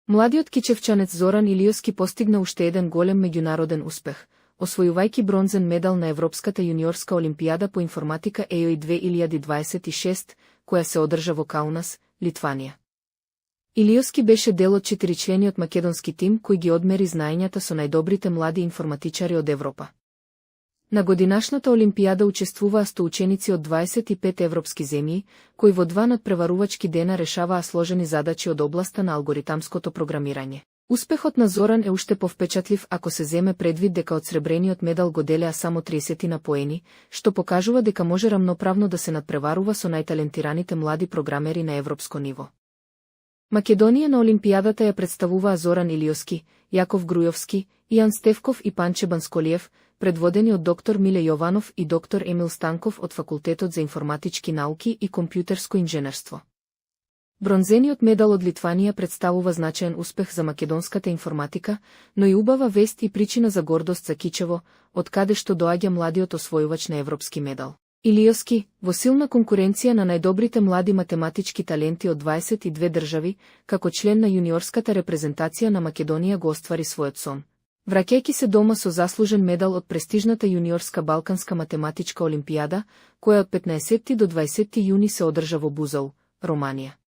Младиот кичевчанец Зоран Илиоски постигна уште еден голем меѓународен успех, освојувајќи бронзен медал на Европската јуниорска олимпијада по информатика EOI 2026, која се одржа во Каунас, Литванија. Илиоски беше дел од 4-члениот македонски тим кој ги одмери знаењата со најдобрите млади информатичари од Европа. На годинашната олимпијада учествуваа 100 ученици од 25 европски земји, кои во 2 надпреварувачки дена решаваа сложени задачи од областа на алгоритамското програмирање. Успехот на Зоран е уште повпечатлив ако се земе предвид дека од сребрениот медал го делеа само 30 на поени, што покажува дека може рамноправно да се надпреварува со најталентираните млади програмери на европско ниво. Македонија на олимпијадата ја представуваа Зоран Илиоски, Јаков Грујовски, Ијан Стевков и Панче Бансколиев, предводени од доктор Миле Јованов и доктор Емил Станков од Факултетот за информатички науки и компјутерско инженерство. Бронзениот медал од Литванија представува значаен успех за македонската информатика, но и убава вест и причина за гордост за Кичево, од каде што доаѓа младиот освојувач на европски медал. Илиоски, во силна конкуренција на најдобрите млади математички таленти од 22 држави, како член на јуниорската репрезентација на Македонија го оствари својот сон, враќајќи се дома со заслужен медал од престижната јуниорска балканска математичка олимпијада, која од 15 до 20 јуни се одржа во Бузол, Романија.